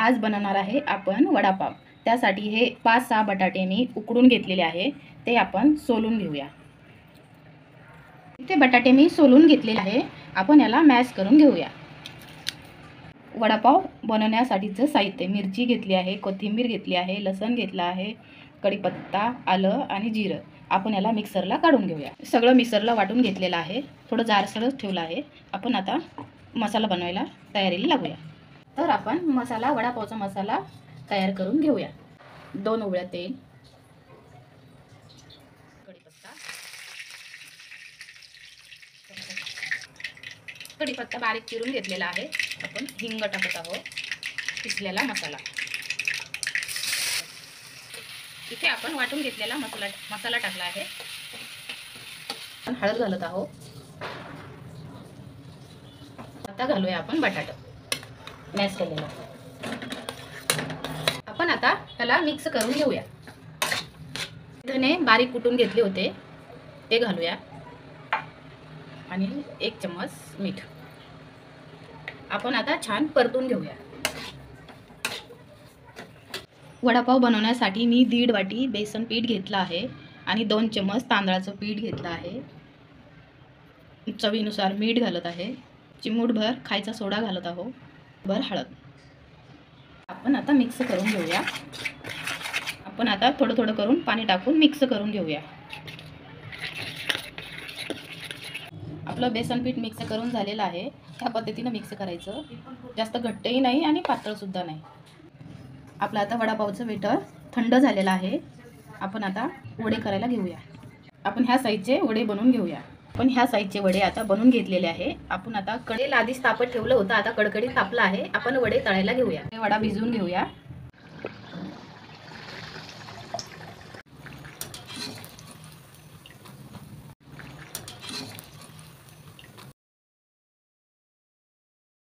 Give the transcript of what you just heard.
आज बनवणार आहे आपण वडापाव। त्यासाठी हे 5-6 बटाटे मी उकडून घेतलेले आहे, ते आपण सोलून घेऊया। इथे बटाटे मी सोलून घेतलेले आहे, आपण याला मॅश करून घेऊया। वडापाव बनवण्यासाठीचं साहित्य: मिरची घेतली आहे, कोथिंबीर घेतली आहे, लसूण घेतला आहे, कढीपत्ता, आलं आणि जिरं। आपण याला मिक्सरला काढून घेऊया। सगळं मिक्सरला वाटून घेतलेलं आहे, थोडं जाडसरच ठेवलं आहे। आपण आता मसाला बनवायला तयारीला लागूया। तर आपण मसाला, वडापावचा मसाला तयार करून घेऊया। 2 उबळ्या तेल, कढीपत्ता बारीक चिरून घेतलेला आहे। आपण हिंग टाकत आहोत, किसलेला मसाला। इथे आपण वाटून घेतलेला मसाला टाकला आहे। आपण हळद घालत आहोत। आता घालूया आपण बटाटा मॅश केलेला। आपण आता त्याला मिक्स करून घेऊया। धने बारीक कुटून घेतले होते ते घालूया आणि 1 चम्मच मीठ। आपण आता छान परतून घेऊया। वडापाव बनवण्यासाठी मी 1.5 वाटी बेसन पीठ घेतला आहे आणि 2 चम्मच तांदळाचं पीठ घेतलं आहे। चवीनुसार मीठ घालत आहे, चिमूटभर खायचा सोडा घालत आहोत, भर हळद। आपण आता मिक्स करून घेऊया। आपण आता थोडं थोडं करून पाणी टाकून मिक्स करून घेऊया। आपलं बेसन पीठ मिक्स करून झालेलं आहे। ह्या पद्धतीने मिक्स करायचं, जास्त घट्टही नाही आणि पातळ सुद्धा नाही। आपलं आता वडापावचं बेटर थंड झालेलं आहे। आपण आता वडे करायला घेऊया। आपण ह्या साईजचे वडे बनवून घेऊया। आपण ह्या साईजचे वडे आता बनवून घेतलेले आहे। आपण आता कढईला आधीच तापत ठेवलं होतं, आता कडकडीत तापलं आहे। आपण वडे तळायला घेऊया। वडा भिजवून घेऊया।